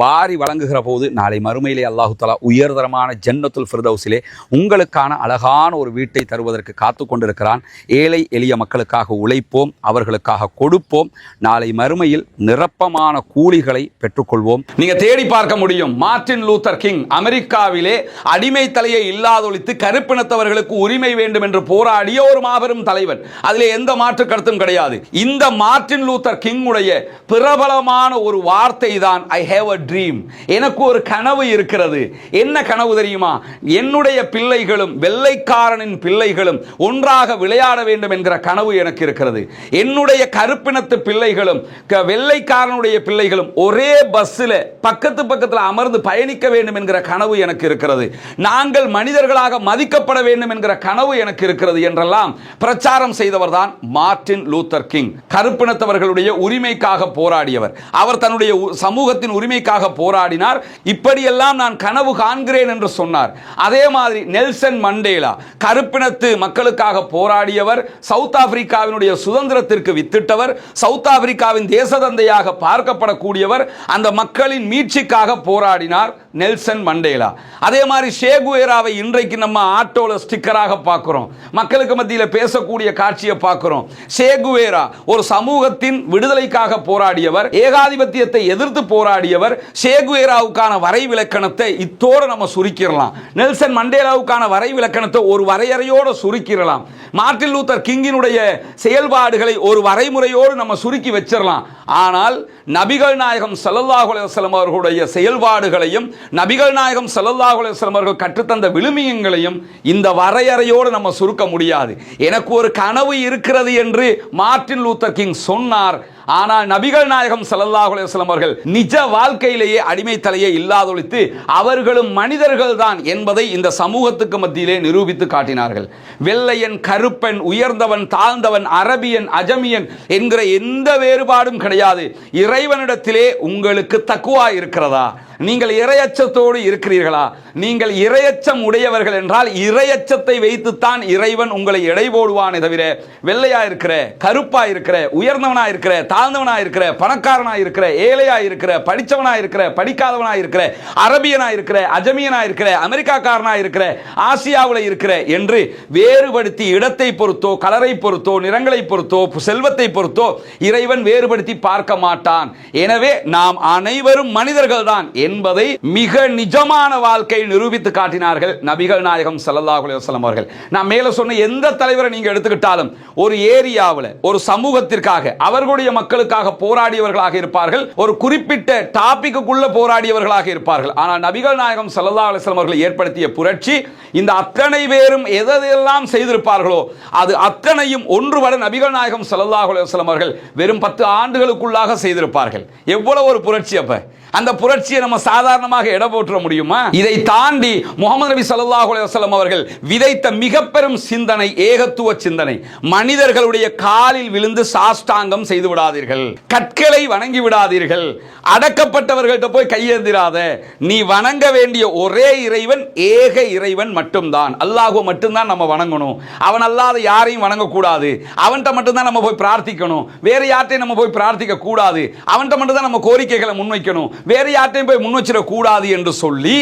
வாரி வழங்குகிற போது நாளை மறுமையிலே அல்லாஹு தஆலா உயர்தரமான ஜன்னத்துல் ஃபிர்தௌஸிலே உங்களுக்கான அழகான ஒரு வீட்டை தருவதற்கு காத்து கொண்டிருக்கிறான். ஏழை எளிய மக்களுக்காக உழைப்போம், அவர்களுக்காக கொடுப்போம். நாளை மறுமையில் நிரப்பமான கூலிகளை பெற்றுக்கொள்வோம். நீங்க தேடி பார்க்க முடியும். மார்ட்டின் லூத்தர் கிங் அமெரிக்காவிலே அடிமை தலையை இல்லாதொழித்து கருப்பினத்தவர்களுக்கு உரிமை வேண்டும் என்று போராடிய ஒரு மாபெரும் தலைவன். அதிலே எந்த மாற்று கருத்தும் கிடையாது. இந்த மார்ட்டின் லூத்தர் கிங் உடைய பிரபலமான ஒரு வார்த்தை தான் ஐ ஹேவ் a dream. எனக்கு ஒரு கனவு இருக்கிறது. என்ன கனவு தெரியுமா? என்னுடைய பிள்ளைகளும் வெள்ளைக்காரனின் பிள்ளைகளும் ஒன்றாக விளையாட வேண்டும் என்கிற கனவு எனக்கு இருக்கிறது. என்னுடைய கருப்பினத்து பிள்ளைகளும் வெள்ளை பிச்சைக்காரனுடைய பிள்ளைகளும் ஒரே பஸ்ஸில் பக்கத்தில் அமர்ந்து பயணிக்க வேண்டும் என்கிற கனவு எனக்கு இருக்கிறது, நாங்கள் மனிதர்களாக மதிக்கப்பட வேண்டும் என்கிற கனவு எனக்கு இருக்கிறது என்றெல்லாம் பிரச்சாரம் செய்தவர் தான் மார்ட்டின் லூத்தர் கிங். கருப்பினத்தவர்களுடைய உரிமைக்காக போராடியவர். அவர் தன்னுடைய சமூகத்தின் உரிமைக்காக போராடினார். இப்படியெல்லாம் நான் கனவு காண்கிறேன் என்று சொன்னார். அதே மாதிரி நெல்சன் மண்டேலா கருப்பினத்து மக்களுக்காக போராடியவர், சவுத் ஆப்பிரிக்காவினுடைய சுதந்திரத்திற்கு வித்திட்டவர், சவுத் ஆப்பிரிக்காவின் தேசதந்தையாக பார்க்கப்படக்கூடியவர், அந்த மக்களின் மீட்சிக்காக போராடினார் நெல்சன் மண்டேலா. அதே மாதிரி ஷேகுவேராவை இன்றைக்கு நம்ம ஆட்டோல ஸ்டிக்கராக பார்க்கிறோம், மக்களுக்கு மத்தியில் பேசக்கூடிய காட்சியை பார்க்கிறோம். ஷேகுவேரா ஒரு சமூகத்தின் விடுதலைக்காக போராடியவர், ஏகாதிபத்தியத்தை எதிர்த்து போராடியவர். ஷேகுவேராவுக்கான வரைவிலக்கணத்தை இத்தோடு நம்ம சுருக்கிடலாம். நெல்சன் மண்டேலாவுக்கான வரைவிலக்கணத்தை ஒரு வரையறையோடு சுருக்கிடலாம். மார்ட்டின் லூத்தர் கிங்கினுடைய செயல்பாடுகளை ஒரு வரைமுறையோடு நம்ம சுருக்கி வச்சிடலாம். ஆனால் நபிகள் நாயகம் ஸல்லல்லாஹு அலைஹி வஸல்லம் அவர்களுடைய செயல்பாடுகளையும் நபிகள் நாயகம் ஸல்லல்லாஹு அலைஹி வஸல்லம் அவர்கள் கற்றுத்தந்த விழுமியங்களையும் இந்த வரையறையோடு நம்ம சுருக்க முடியாது. எனக்கு ஒரு கனவு இருக்கிறது என்று மார்ட்டின் லூத்தர் கிங் சொன்னார். ஆனால் நபிகள் நாயகம் ஸல்லல்லாஹு அலைஹி வஸல்லம் அவர்கள் நிஜ வாழ்க்கையிலேயே அடிமை தலையை இல்லாதொழித்து அவர்களும் மனிதர்கள் தான் என்பதை இந்த சமூகத்துக்கு மத்தியிலே நிரூபித்து காட்டினார்கள். வெள்ளையன், கருப்பன், உயர்ந்தவன், தாழ்ந்தவன், அரபியன், அஜமியன் என்கிற எந்த வேறுபாடும் கிடையாது. இறைவனிடத்திலே உங்களுக்கு தக்குவா இருக்கிறதா? நீங்கள் இறையச்சத்தோடு இருக்கிறீர்களா? நீங்கள் இறையச்சம் உடையவர்கள் என்றால் இறையச்சத்தை வைத்துத்தான் இறைவன் உங்களை எடை போடுவானே தவிர வெள்ளையா இருக்கிற, கருப்பா இருக்கிற, உயர்ந்தவனா இருக்கிற, தாழ்ந்தவனா இருக்கிற, பணக்காரனா இருக்கிற, ஏழையா இருக்கிற, படிச்சவனா இருக்கிற, படிக்காதவனா இருக்கிற, அரபியனா இருக்கிற, அஜமியனா இருக்கிற, அமெரிக்காக்காரனா இருக்கிற, ஆசியாவில் இருக்கிற என்று வேறுபடுத்தி இடத்தை பொறுத்தோ, கலரை பொறுத்தோ, நிறங்களை பொறுத்தோ, செல்வத்தை பொறுத்தோ இறைவன் வேறுபடுத்தி பார்க்க மாட்டான். எனவே நாம் அனைவரும் மனிதர்கள் தான் என்பதை மிக நிஜமான வாழ்க்கை நிரூபித்து காட்டினார்கள் நபிகள் நாயகம் ஸல்லல்லாஹு அலைஹி வஸல்லம் அவர்கள். நான் மேல சொன்ன எந்த தலைவரை நீங்க எடுத்துக்கிட்டாலும் ஒரு ஏரியாவில் ஒரு சமூகத்திற்காக அவர்களுடைய மக்களுக்காக போராடியவர்களாக இருப்பார்கள், ஒரு குறிப்பிட்ட டாபிக்குள்ள போராடியவர்களாக இருப்பார்கள். ஆனால் நபிகள் நாயகம் ஸல்லல்லாஹு அலைஹி வஸல்லம் அவர்கள் ஏற்படுத்திய புரட்சி இந்த அத்தனை பேரும் எதெல்லாம் செய்திருப்பார்களோ அது அத்தனையும் ஒன்றுபட நபிகள் நாயகம் ஸல்லல்லாஹு அலைஹி வஸல்லம் அவர்கள் வெறும் 10 ஆண்டுகளுக்குள்ளாக செய்திருப்பார்கள். எவ்வளவு ஒரு புரட்சி! அப்ப அந்த புரட்சியை நம்ம சாதாரணமாக எடை போற்ற முடியுமா? இதை தாண்டி முகமது நபி ஸல்லல்லாஹு அலைஹி வஸல்லம் அவர்கள் விதைத்த மிக பெரும் சிந்தனை ஏகத்துவ சிந்தனை. மனிதர்களுடைய காலில் விழுந்து சாஷ்டாங்கம் செய்து விடாதீர்கள், கற்களை வணங்கி விடாதீர்கள், அடக்கப்பட்டவர்கள்ட்ட போய் கையேந்திராத. நீ வணங்க வேண்டிய ஒரே இறைவன் ஏக இறைவன் மட்டும்தான், அல்லாஹ்வை மட்டும்தான் நம்ம வணங்கணும். அவன் அல்லாத யாரையும் வணங்கக்கூடாது. அவன்கிட்ட மட்டும்தான் நம்ம போய் பிரார்த்திக்கணும், வேற யார்ட்டையும் நம்ம போய் பிரார்த்திக்க கூடாது. அவன்கிட்ட மட்டும்தான் நம்ம கோரிக்கைகளை முன்வைக்கணும், வேற யார்ட்டையும் போய் முன்வச்சிடக் கூடாது என்று சொல்லி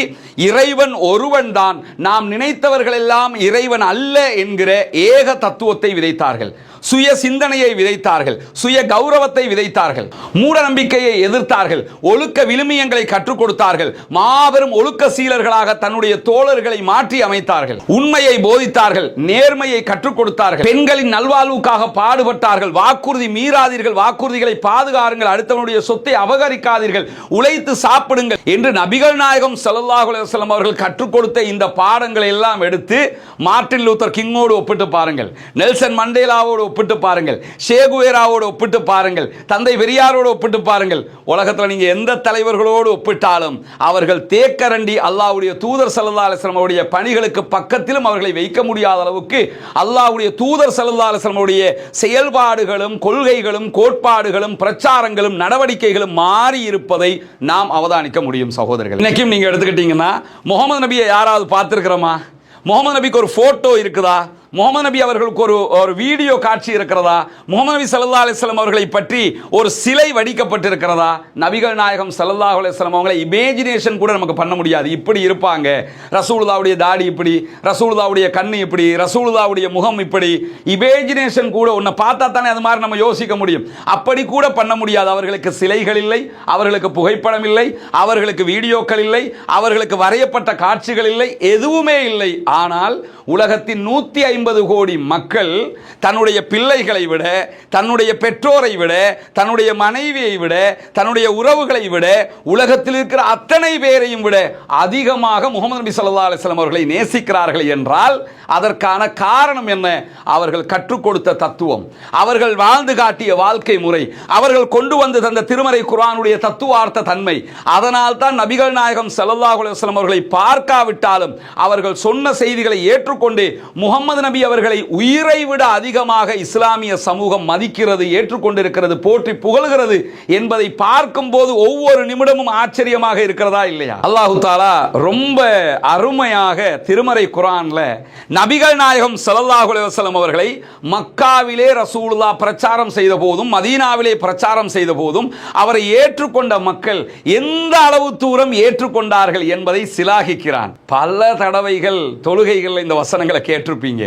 இறைவன் ஒருவன் தான், நாம் நினைத்தவர்கள் எல்லாம் இறைவன் அல்ல என்கிற ஏக தத்துவத்தை விதைத்தார்கள். சுய சிந்தனையை விதைத்தார்கள், சுய கௌரவத்தை விதைத்தார்கள், மூட நம்பிக்கையை எதிர்த்தார்கள், ஒழுக்க விழுமியங்களை கற்றுக் கொடுத்தார்கள், மாபெரும் ஒழுக்க சீலர்களாக தன்னுடைய தோழர்களை மாற்றி அமைத்தார்கள், உண்மையை போதித்தார்கள், நேர்மையை கற்றுக் கொடுத்தார்கள், பெண்களின் நல்வாழ்வுக்காக பாடுபட்டார்கள், வாக்குறுதி மீறாதீர்கள், வாக்குறுதிகளை பாதுகாருங்கள், அடுத்தவனுடைய சொத்தை அபகரிக்காதீர்கள், உழைத்து சாப்பிடுங்கள் என்று நபிகள் நாயகம் ஸல்லல்லாஹு அலைஹி வஸல்லம் அவர்கள் கற்றுக் கொடுத்த இந்த பாடங்களை எல்லாம் எடுத்து மார்ட்டின் லூத்தர் கிங்கோடு ஒப்பிட்டு பாருங்கள், நெல்சன் மண்டேலாவோடு ஒப்பிட்டு பாருங்கள், ஷேகுவேராவோடு ஒப்பிட்டு பாருங்கள், தந்தை பெரியாரோடு ஒப்பிட்டு பாருங்கள். உலகத்தில் நீங்க எந்த தலைவர்களோடு ஒப்பிட்டாலும் அவர்கள் தேக்கரண்டி அல்லாஹ்வுடைய தூதர் ஸல்லல்லாஹு அலைஹி வஸல்லம் அவருடைய பணிகளுக்கு பக்கத்திலும் அவர்களை வைக்க முடியாத அளவுக்கு அல்லாஹ்வுடைய தூதர் ஸல்லல்லாஹு அலைஹி வஸல்லம் அவருடைய செயல்பாடுகளும் கொள்கைகளும் கோட்பாடுகளும் பிரச்சாரங்களும் நடவடிக்கைகளும் மாறி இருப்பதை நாம் அவதானிக்க முடியும். சகோதரர்கள், இன்னைக்கும் நீங்க எடுத்துக்கிட்டீங்கன்னா முகமது நபியை யாராவது பார்த்திருக்கிறோமா? முகமது நபிக்கு ஒரு போட்டோ இருக்குதா? முகமது நபி அவர்களுக்கு ஒரு வீடியோ காட்சி இருக்கிறதா? முகமது நபி ஸல்லல்லாஹு அலைஹி வஸல்லம் அவர்களை பற்றி ஒரு சிலை வடிக்கப்பட்டிருக்கிறதா? நபிகள் நாயகம் ஸல்லல்லாஹு அலைஹி வஸல்லம் அவங்களை இமேஜினேஷன் கூட நமக்கு பண்ண முடியாது. இப்படி இருப்பாங்க, ரசூலுல்லாஹ்வுடைய தாடி இப்படி, ரசூலுல்லாஹ்வுடைய கண்ணு இப்படி, ரசூலுல்லாஹ்வுடைய முகம் இப்படி, இமேஜினேஷன் கூட ஒன்றை பார்த்தா தானே அது மாதிரி நம்ம யோசிக்க முடியும். அப்படி கூட பண்ண முடியாது. அவர்களுக்கு சிலைகள் இல்லை, அவர்களுக்கு புகைப்படம் இல்லை, அவர்களுக்கு வீடியோக்கள் இல்லை, அவர்களுக்கு வரையப்பட்ட காட்சிகள் இல்லை, எதுவுமே இல்லை. ஆனால் உலகத்தின் 150 150 கோடி மக்கள் தன்னுடைய பிள்ளைகளை விட, தன்னுடைய பெற்றோரை விட, தன்னுடைய மனைவியை விட, தன்னுடைய உறவுகளை விட, உலகத்தில் இருக்கிற அத்தனை பேரையும் விட அதிகமாக முகமது நபி ஸல்லல்லாஹு அலைஹி வஸல்லம் அவர்களை நேசிக்கிறார்கள் என்றால் அதற்கான காரணம் என்ன? அவர்கள் கற்றுக் கொடுத்த தத்துவம், அவர்கள் வாழ்ந்து காட்டிய வாழ்க்கை முறை, அவர்கள் கொண்டு வந்து தந்த திருமறை குர்ஆனுடைய தத்துவார்த்த தன்மை. அதனால் தான் நபிகள் நாயகம் ஸல்லல்லாஹு அலைஹி வஸல்லம் அவர்களை பார்க்காவிட்டாலும் அவர்கள் சொன்ன செய்திகளை ஏற்றுக்கொண்டு முகமது நபி அவர்களை உயிரை விட அதிகமாக இஸ்லாமிய சமூகம் மதிக்கிறது, ஏற்றுக்கொண்டிருக்கிறது, போற்றி புகழ்கிறது என்பதை பார்க்கும் போது ஒவ்வொரு நிமிடமும் ஆச்சரியமாக இருக்கிறதா இல்லையா? அல்லாஹு தஆலா ரொம்ப அருமையாக திருமறை குர்ஆன்ல நபிகள் நாயகம் ஸல்லல்லாஹு அலைஹி வஸல்லம் அவர்களை மக்காவிலே ரசூலுல்லாஹ் பிரச்சாரம் செய்த போதும், மதீனாவிலே பிரச்சாரம் செய்த போதும் அவரை ஏற்றுக்கொண்ட மக்கள் எந்த அளவு தூரம் ஏற்றுக்கொண்டார்கள் என்பதை சிலாகிக்கிறான். பல தடவைகள் தொழுகைகள் இந்த வசனங்களை கேட்டிருப்பீங்க,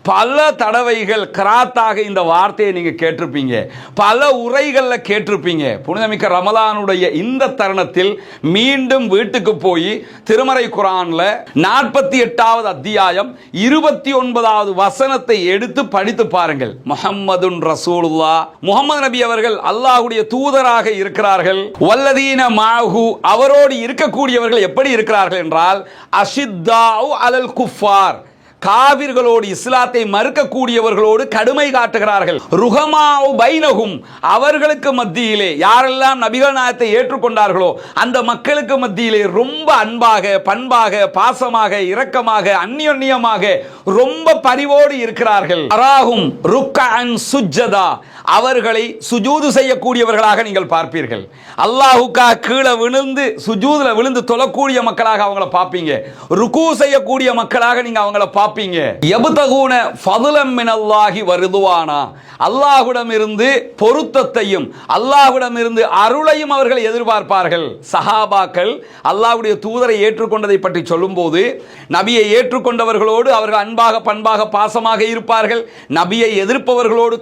பல தடவைகள் கராத்தாக இந்த வார்த்தையை நீங்க கேட்டிருப்பீங்க, பல உரைகளில் கேட்டிருப்பீங்க. புனிதமிக்க ரமலானுடைய இந்த தருணத்தில் மீண்டும் வீட்டுக்கு போய் திருமறை குர்ஆன்ல 48வது அத்தியாயம் 29வது வசனத்தை எடுத்து படித்து பாருங்கள். முஹம்மதுன் ரசூலுல்லாஹ், முஹம்மது நபி அவர்கள் அல்லாஹ்வுடைய தூதராக இருக்கிறார்கள். வல்லதீன மாஹு, அவரோடு இருக்கக்கூடியவர்கள் எப்படி இருக்கிறார்கள் என்றால் அஷித்தாஉ அலல் குஃபார், காவிர்களோடு, இஸ்லாத்தை மறுக்கக்கூடியவர்களோடு கடுமை காட்டுகிறார்கள். ருஹமாஉ பைனஹும், அவர்களுக்கு மத்தியிலே யாரெல்லாம் நபிகள் நாயகத்தை ஏற்றுக்கொண்டார்களோ அந்த மக்களுக்கு மத்தியிலே ரொம்ப அன்பாக, பண்பாக, பாசமாக, இரக்கமாக, அந்யோன்யமாக ரொம்ப பரிவோடு இருக்கிறார்கள். அராஹும் ருக்கஅன் சுஜ்ஜதா, அவர்களை சுஜூது செய்யக்கூடியவர்களாக நீங்கள் பார்ப்பீர்கள். அல்லாஹ்வுக்காக கீழே விழுந்து சுஜூதுல விழுந்து தொழக்கூடிய மக்களாக அவங்கள பார்ப்பீங்க. ருக்கு செய்யக்கூடிய மக்களாக நீங்க அவங்கள பார்ப்பீங்க. யப்தகூன ஃபதுலம் மினல்லாஹி வரிதுவானா, அல்லாஹ்விடமிருந்து பொருத்தத்தையும் அல்லாஹ்விடமிருந்து அருளையும் அவர்கள் எதிர்பார்ப்பார்கள். சஹாபாக்கள் அல்லாஹ்வுடைய தூதரை ஏற்றுக்கொண்டதை பற்றி சொல்லும்போது நபியை ஏற்றுக்கொண்டவர்களோடு அவர்கள் அன்பாக, பண்பாக, பாசமாக இருப்பார்கள். நபியை எதிர்ப்பவர்களோடு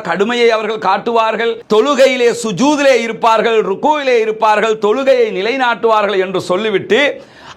கடுமையை அவர்கள் காட்டுவார்கள். தொழுகையிலே சுஜூதிலே இருப்பார்கள், ருக்குவிலே இருப்பார்கள், தொழுகையை நிலைநாட்டுவார்கள் என்று சொல்லிவிட்டு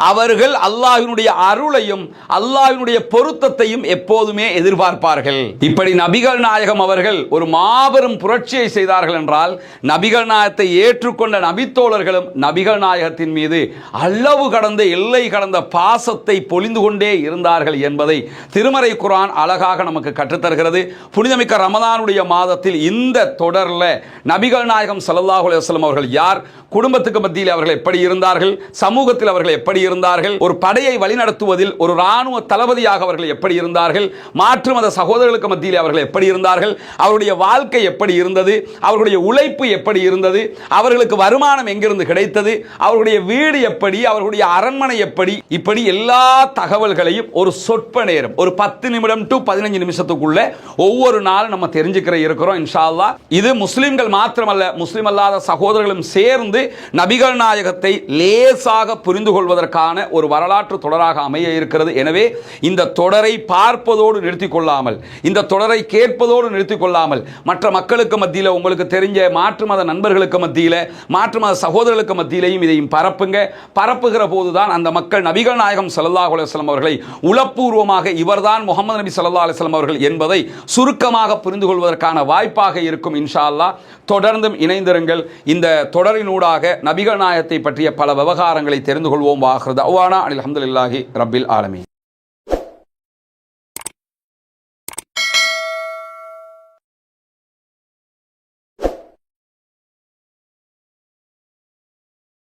அவர்கள் அல்லாஹ்வினுடைய அருளையும் அல்லாஹ்வினுடைய பொருத்தத்தையும் எப்போதுமே எதிர்பார்ப்பார்கள். இப்படி நபிகள் நாயகம் அவர்கள் ஒரு மாபெரும் புரட்சியை செய்தார்கள் என்றால் நபிகள் நாயகத்தை ஏற்றுக்கொண்ட நபித்தோழர்களும் நபிகள் நாயகத்தின் மீது அளவு கடந்த, எல்லை கடந்த பாசத்தை பொழிந்து கொண்டே இருந்தார்கள் என்பதை திருமறை குர்ஆன் அழகாக நமக்கு கற்றுத்தருகிறது. புனிதமிக்க ரமலானுடைய மாதத்தில் இந்த தொடர்ல நபிகள் நாயகம் ஸல்லல்லாஹு அலைஹி வஸல்லம் அவர்கள் யார், குடும்பத்துக்கு மத்தியில் அவர்கள் எப்படி இருந்தார்கள், சமூகத்தில் அவர்கள் எப்படி இருந்தார்கள், ஒரு படையை வழிநடத்துவதில் ஒரு ராணுவ தளபதியாக அவர்கள் எப்படி இருந்தார்கள், மாற்று மத சகோதரர்களுக்கு மத்தியில் அவர்கள் எப்படி இருந்தார்கள், அவருடைய வாழ்க்கை எப்படி இருந்தது, அவர்களுடைய உழைப்பு எப்படி இருந்தது, அவர்களுக்கு வருமானம் எங்கிருந்து கிடைத்தது, அவர்களுடைய வீடு எப்படி, அவர்களுடைய அரண்மனை எப்படி, இப்படி எல்லா தகவல்களையும் ஒரு சொற்ப நேரம், ஒரு 10 நிமிடம் டு 15 நிமிஷத்துக்குள்ள ஒவ்வொரு நாளும் நம்ம தெரிஞ்சுக்கிற இருக்கிறோம் இன்ஷா அல்லாஹ். இது முஸ்லிம்கள் மாத்திரமல்ல, முஸ்லிம் அல்லாத சகோதரர்களும் சேர்ந்து நபிகள் நாயகத்தை லேசாக புரிந்து கொள்வதற்கான ஒரு வரலாற்று தொடராக அமைய இருக்கிறது. எனவே இந்த தொடரை பார்ப்பதோடு நிறுத்திக் கொள்ளாமல், இந்த தொடரை கேட்பதோடு நிறுத்திக் கொள்ளாமல், மற்ற மக்களுக்கு மத்தியில், உங்களுக்கு தெரிஞ்ச மாற்று மத நண்பர்களுக்கு மத்தியில், மாற்று மத சகோதரர்களுக்கு மத்தியிலையும் இதையும் பரப்புங்க. பரப்புகிற போதுதான் அந்த மக்கள் நபிகள் நாயகம் ஸல்லல்லாஹு அலைஹி வஸல்லம் அவர்களை உளப்பூர்வமாக இவர்தான் முஹம்மது நபி ஸல்லல்லாஹு அலைஹி வஸல்லம் அவர்கள் என்பதை சுருக்கமாக புரிந்து கொள்வதற்கான வாய்ப்பாக இருக்கும் இன்ஷா அல்லாஹ். தொடர்ந்தும் இணைந்திருங்கள். இந்த தொடரினூடாக நபிகள் நாயகத்தை பற்றிய பல விவகாரங்களை தெரிந்து கொள்வோம். வாஹிரு தஅவானா அல்ஹம்துலில்லாஹி ரப்பில் ஆலமீன்.